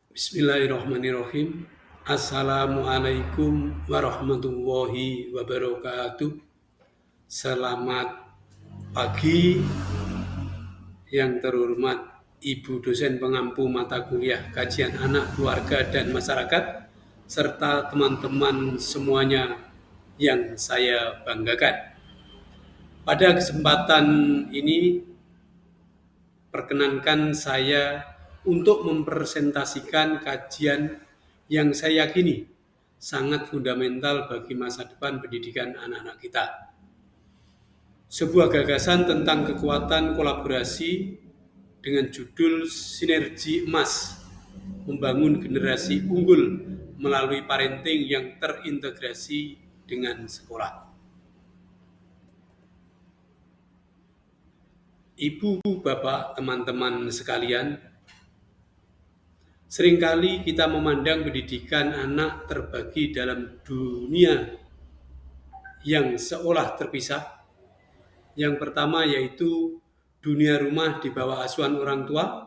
Bismillahirrahmanirrahim. Assalamualaikum warahmatullahi wabarakatuh. Selamat pagi yang terhormat Ibu dosen pengampu mata kuliah kajian anak, keluarga, dan masyarakat, serta teman-teman semuanya yang saya banggakan. Pada kesempatan ini, perkenankan saya untuk mempresentasikan kajian yang saya yakini sangat fundamental bagi masa depan pendidikan anak-anak kita. Sebuah gagasan tentang kekuatan kolaborasi dengan judul Sinergi Emas, membangun generasi unggul melalui parenting yang terintegrasi dengan sekolah. Ibu, bapak, teman-teman sekalian, seringkali kita memandang pendidikan anak terbagi dalam dunia yang seolah terpisah. Yang pertama yaitu dunia rumah di bawah asuhan orang tua,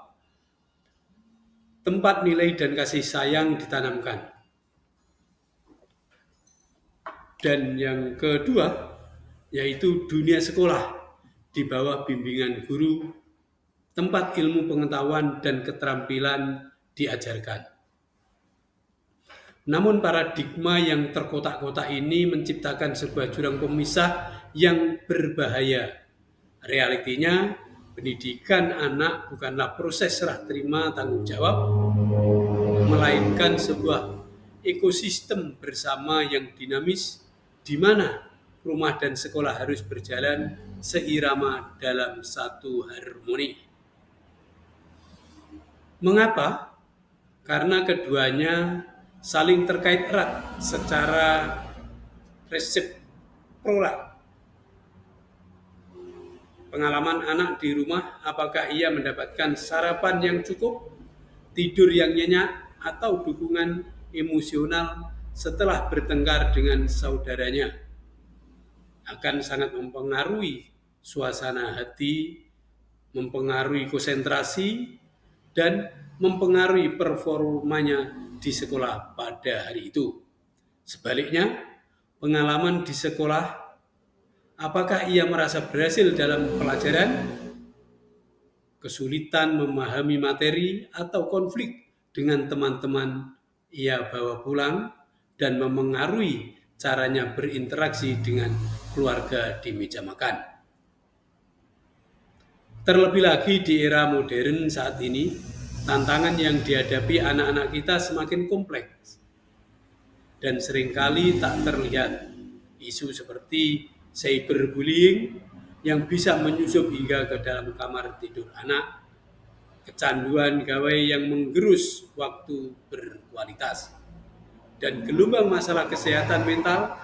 tempat nilai dan kasih sayang ditanamkan. Dan yang kedua yaitu dunia sekolah di bawah bimbingan guru, tempat ilmu pengetahuan dan keterampilan diajarkan. Namun paradigma yang terkotak-kotak ini menciptakan sebuah jurang pemisah yang berbahaya. Realitinya, pendidikan anak bukanlah proses serah terima tanggung jawab, melainkan sebuah ekosistem bersama yang dinamis, di mana rumah dan sekolah harus berjalan seirama dalam satu harmoni. Mengapa? Karena keduanya saling terkait erat secara resiprokal. Pengalaman anak di rumah, apakah ia mendapatkan sarapan yang cukup, tidur yang nyenyak, atau dukungan emosional setelah bertengkar dengan saudaranya, akan sangat mempengaruhi suasana hati, mempengaruhi konsentrasi, dan mempengaruhi performanya di sekolah pada hari itu. Sebaliknya, pengalaman di sekolah, apakah ia merasa berhasil dalam pelajaran, kesulitan memahami materi, atau konflik dengan teman-teman ia bawa pulang, dan memengaruhi caranya berinteraksi dengan keluarga di meja makan. Terlebih lagi di era modern saat ini, tantangan yang dihadapi anak-anak kita semakin kompleks dan seringkali tak terlihat. Isu seperti cyberbullying yang bisa menyusup hingga ke dalam kamar tidur anak, kecanduan gawai yang menggerus waktu berkualitas, dan gelombang masalah kesehatan mental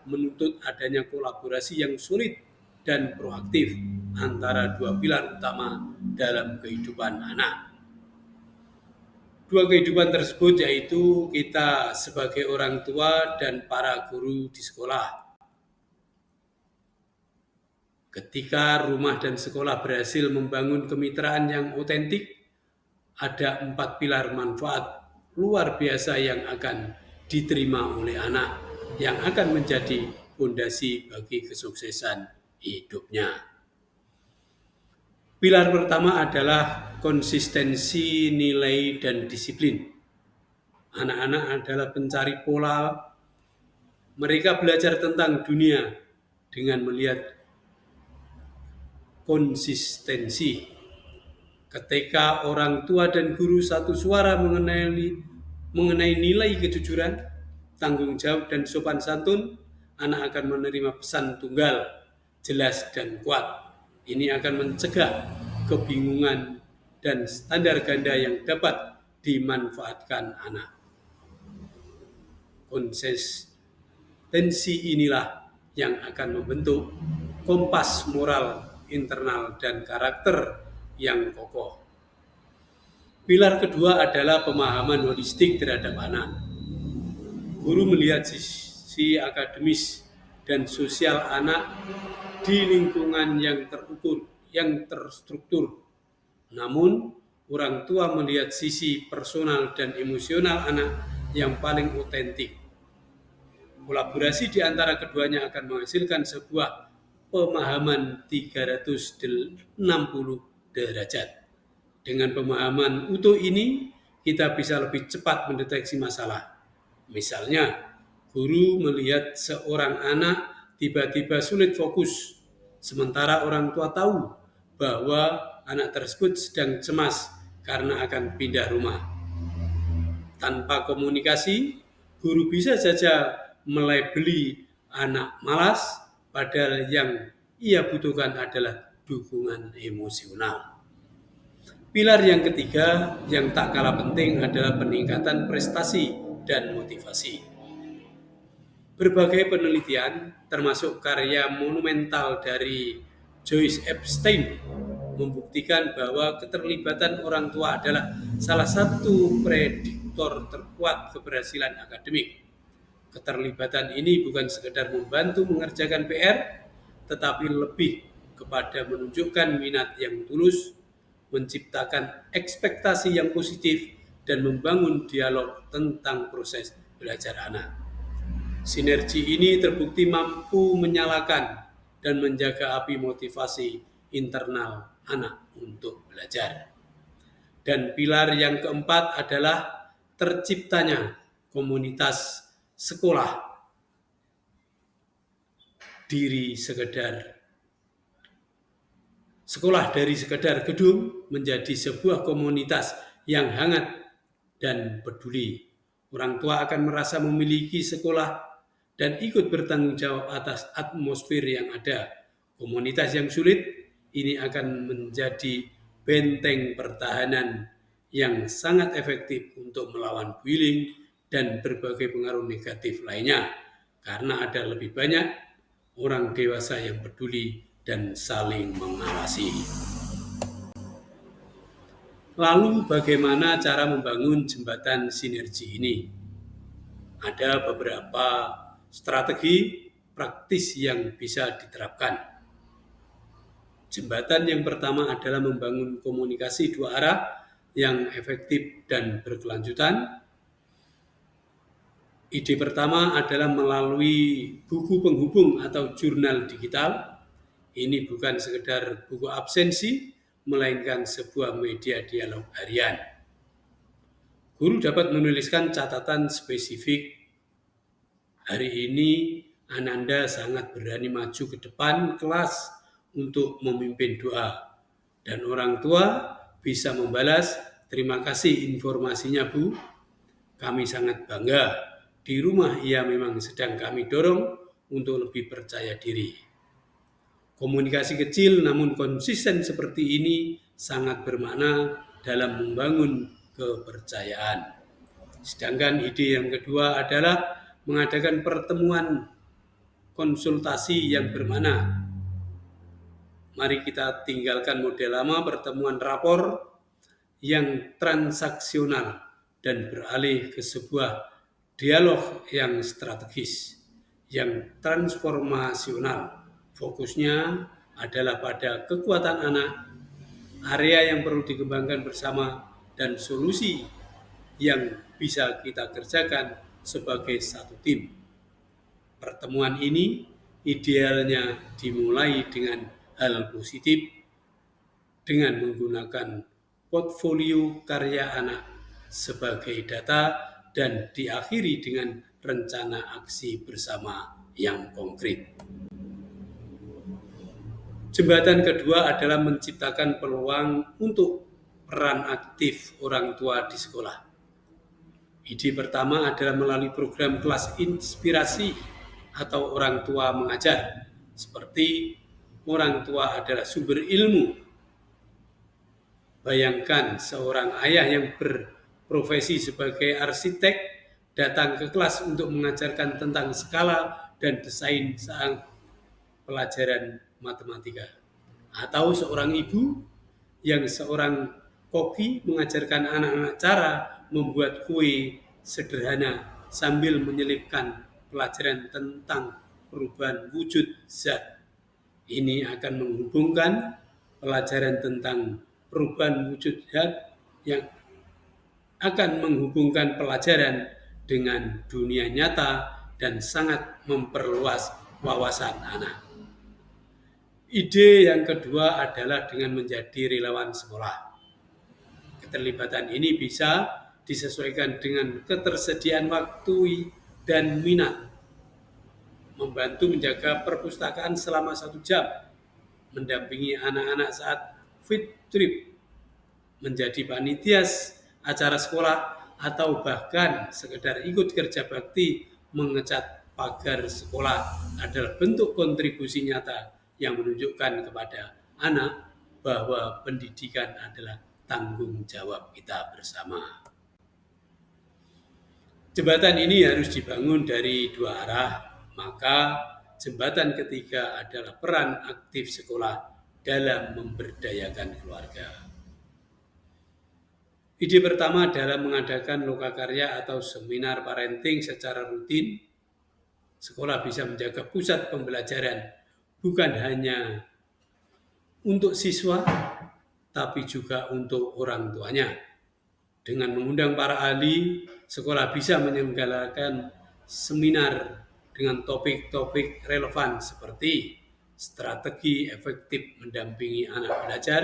menuntut adanya kolaborasi yang sulit dan proaktif antara dua pilar utama dalam kehidupan anak. Dua kehidupan tersebut yaitu kita sebagai orang tua dan para guru di sekolah. Ketika rumah dan sekolah berhasil membangun kemitraan yang otentik, ada 4 pilar manfaat luar biasa yang akan diterima oleh anak, yang akan menjadi fondasi bagi kesuksesan hidupnya. Pilar pertama adalah konsistensi nilai dan disiplin. Anak-anak adalah pencari pola. Mereka belajar tentang dunia dengan melihat konsistensi. Ketika orang tua dan guru satu suara mengenai nilai kejujuran, tanggung jawab, dan sopan santun, anak akan menerima pesan tunggal, jelas dan kuat. Ini akan mencegah kebingungan dan standar ganda yang dapat dimanfaatkan anak. Konsistensi inilah yang akan membentuk kompas moral internal dan karakter yang kokoh. Pilar kedua adalah pemahaman holistik terhadap anak. Guru melihat sisi akademis dan sosial anak di lingkungan yang terukur, yang terstruktur. Namun, orang tua melihat sisi personal dan emosional anak yang paling otentik. Kolaborasi di antara keduanya akan menghasilkan sebuah pemahaman 360 derajat. Dengan pemahaman utuh ini, kita bisa lebih cepat mendeteksi masalah. Misalnya, guru melihat seorang anak tiba-tiba sulit fokus, sementara orang tua tahu bahwa anak tersebut sedang cemas karena akan pindah rumah. Tanpa komunikasi, guru bisa saja melabeli anak malas, padahal yang ia butuhkan adalah dukungan emosional. Pilar yang ketiga yang tak kalah penting adalah peningkatan prestasi dan motivasi. Berbagai penelitian, termasuk karya monumental dari Joyce Epstein, membuktikan bahwa keterlibatan orang tua adalah salah satu prediktor terkuat keberhasilan akademik. Keterlibatan ini bukan sekedar membantu mengerjakan PR, tetapi lebih kepada menunjukkan minat yang tulus, menciptakan ekspektasi yang positif, dan membangun dialog tentang proses belajar anak. Sinergi ini terbukti mampu menyalakan dan menjaga api motivasi internal anak untuk belajar. Dan pilar yang keempat adalah terciptanya komunitas sekolah dari sekedar gedung menjadi sebuah komunitas yang hangat dan peduli. Orang tua akan merasa memiliki sekolah dan ikut bertanggung jawab atas atmosfer yang ada. Komunitas yang sulit ini akan menjadi benteng pertahanan yang sangat efektif untuk melawan bullying dan berbagai pengaruh negatif lainnya, karena ada lebih banyak orang dewasa yang peduli dan saling mengawasi. Lalu bagaimana cara membangun jembatan sinergi ini? Ada beberapa strategi praktis yang bisa diterapkan. Jembatan yang pertama adalah membangun komunikasi dua arah yang efektif dan berkelanjutan. Ide pertama adalah melalui buku penghubung atau jurnal digital. Ini bukan sekedar buku absensi, melainkan sebuah media dialog harian. Guru dapat menuliskan catatan spesifik. Hari ini Ananda sangat berani maju ke depan kelas untuk memimpin doa. Dan orang tua bisa membalas, terima kasih informasinya Bu. Kami sangat bangga. Di rumah ia memang sedang kami dorong untuk lebih percaya diri. Komunikasi kecil namun konsisten seperti ini sangat bermakna dalam membangun kepercayaan. Sedangkan ide yang kedua adalah mengadakan pertemuan konsultasi yang bermakna. Mari kita tinggalkan model lama pertemuan rapor yang transaksional dan beralih ke sebuah dialog yang strategis, yang transformasional. Fokusnya adalah pada kekuatan anak, area yang perlu dikembangkan bersama, dan solusi yang bisa kita kerjakan sebagai satu tim. Pertemuan ini idealnya dimulai dengan hal positif dengan menggunakan portfolio karya anak sebagai data dan diakhiri dengan rencana aksi bersama yang konkret. Jembatan kedua adalah menciptakan peluang untuk peran aktif orang tua di sekolah. Ide pertama adalah melalui program kelas inspirasi atau orang tua mengajar, seperti orang tua adalah sumber ilmu. Bayangkan seorang ayah yang berprofesi sebagai arsitek datang ke kelas untuk mengajarkan tentang skala dan desain saat pelajaran matematika. Atau seorang ibu yang seorang koki mengajarkan anak-anak cara membuat kue sederhana sambil menyelipkan pelajaran tentang perubahan wujud zat. Ini akan menghubungkan pelajaran tentang perubahan wujud zat yang akan menghubungkan pelajaran dengan dunia nyata dan sangat memperluas wawasan anak. Ide yang kedua adalah dengan menjadi relawan sekolah. Keterlibatan ini bisa disesuaikan dengan ketersediaan waktu dan minat. Membantu menjaga perpustakaan selama 1 jam, mendampingi anak-anak saat field trip, menjadi panitia acara sekolah, atau bahkan sekedar ikut kerja bakti mengecat pagar sekolah adalah bentuk kontribusi nyata yang menunjukkan kepada anak bahwa pendidikan adalah tanggung jawab kita bersama. Jembatan ini harus dibangun dari 2 arah, maka jembatan ketiga adalah peran aktif sekolah dalam memberdayakan keluarga. Ide pertama adalah mengadakan lokakarya atau seminar parenting secara rutin. Sekolah bisa menjaga pusat pembelajaran bukan hanya untuk siswa, tapi juga untuk orang tuanya. Dengan mengundang para ahli, sekolah bisa menyelenggarakan seminar dengan topik-topik relevan seperti strategi efektif mendampingi anak belajar,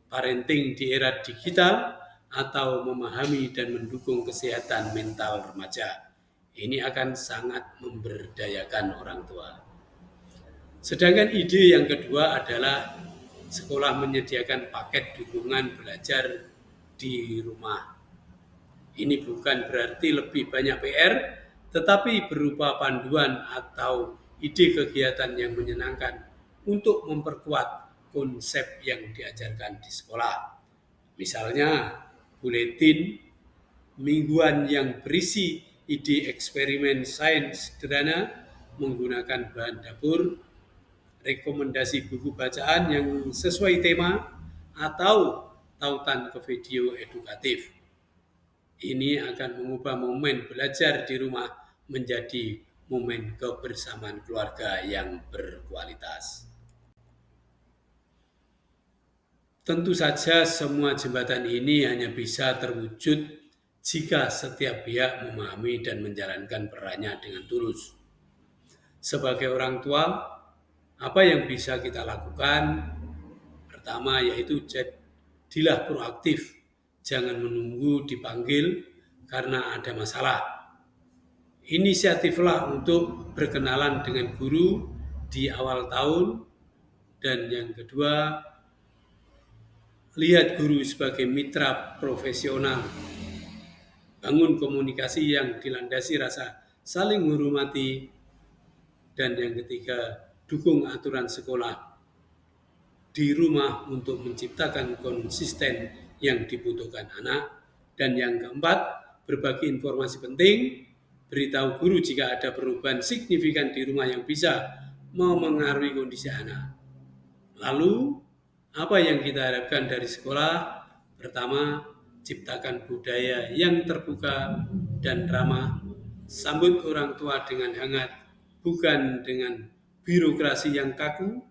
parenting di era digital, atau memahami dan mendukung kesehatan mental remaja. Ini akan sangat memberdayakan orang tua. Sedangkan ide yang kedua adalah sekolah menyediakan paket dukungan belajar di rumah. Ini bukan berarti lebih banyak PR, tetapi berupa panduan atau ide kegiatan yang menyenangkan untuk memperkuat konsep yang diajarkan di sekolah. Misalnya, buletin mingguan yang berisi ide eksperimen sains sederhana menggunakan bahan dapur, rekomendasi buku bacaan yang sesuai tema, atau tautan ke video edukatif. Ini akan mengubah momen belajar di rumah menjadi momen kebersamaan keluarga yang berkualitas. Tentu saja semua jembatan ini hanya bisa terwujud jika setiap pihak memahami dan menjalankan perannya dengan tulus. Sebagai orang tua, apa yang bisa kita lakukan? Pertama yaitu jadilah proaktif, jangan menunggu dipanggil karena ada masalah. Inisiatiflah untuk berkenalan dengan guru di awal tahun, dan yang kedua, lihat guru sebagai mitra profesional. Bangun komunikasi yang dilandasi rasa saling menghormati. Dan yang ketiga, dukung aturan sekolah di rumah untuk menciptakan konsisten yang dibutuhkan anak. Dan yang keempat, berbagi informasi penting, beritahu guru jika ada perubahan signifikan di rumah yang bisa memengaruhi kondisi anak. Lalu, apa yang kita harapkan dari sekolah? Pertama, ciptakan budaya yang terbuka dan ramah, sambut orang tua dengan hangat, bukan dengan birokrasi yang kaku.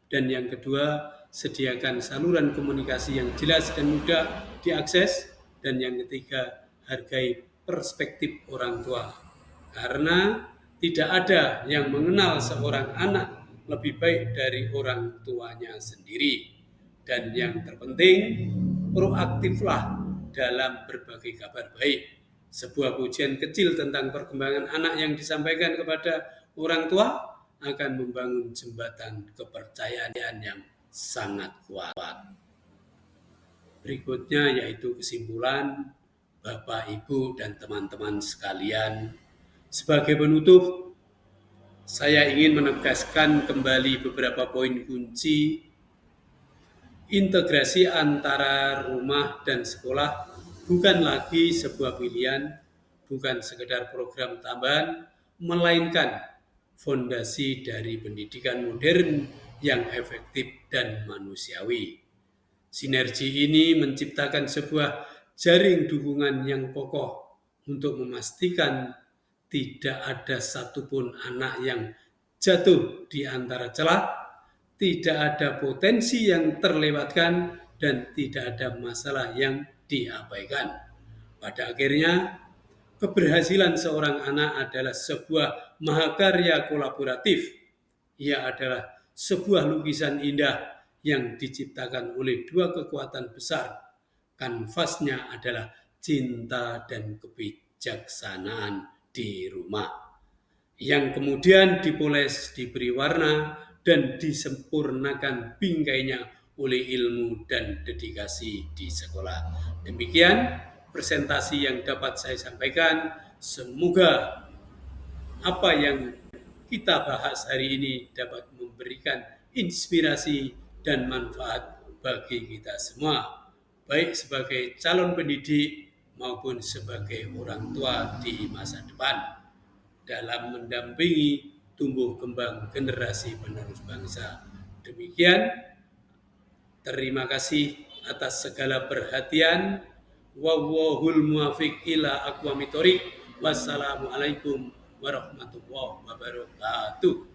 Dan yang kedua, sediakan saluran komunikasi yang jelas dan mudah diakses. Dan yang ketiga, hargai perspektif orang tua. Karena tidak ada yang mengenal seorang anak lebih baik dari orang tuanya sendiri. Dan yang terpenting, proaktiflah dalam berbagai kabar baik. Sebuah pujian kecil tentang perkembangan anak yang disampaikan kepada orang tua akan membangun jembatan kepercayaan yang sangat kuat. Berikutnya yaitu kesimpulan Bapak, Ibu, dan teman-teman sekalian. Sebagai penutup, saya ingin menegaskan kembali beberapa poin kunci. Integrasi antara rumah dan sekolah bukan lagi sebuah pilihan, bukan sekedar program tambahan, melainkan fondasi dari pendidikan modern yang efektif dan manusiawi. Sinergi ini menciptakan sebuah jaring dukungan yang kokoh untuk memastikan tidak ada satupun anak yang jatuh di antara celah, tidak ada potensi yang terlewatkan, dan tidak ada masalah yang diabaikan. Pada akhirnya, keberhasilan seorang anak adalah sebuah mahakarya kolaboratif. Ia adalah sebuah lukisan indah yang diciptakan oleh dua kekuatan besar. Kanvasnya adalah cinta dan kebijaksanaan di rumah, yang kemudian dipoles, diberi warna, dan disempurnakan bingkainya oleh ilmu dan dedikasi di sekolah. Demikian presentasi yang dapat saya sampaikan. Semoga apa yang kita bahas hari ini dapat memberikan inspirasi dan manfaat bagi kita semua, baik sebagai calon pendidik maupun sebagai orang tua di masa depan, dalam mendampingi tumbuh kembang generasi penerus bangsa. Demikian, terima kasih atas segala perhatian. Wallahul muwaffiq ila aqwamit thoriq. Wassalamualaikum warahmatullahi wabarakatuh.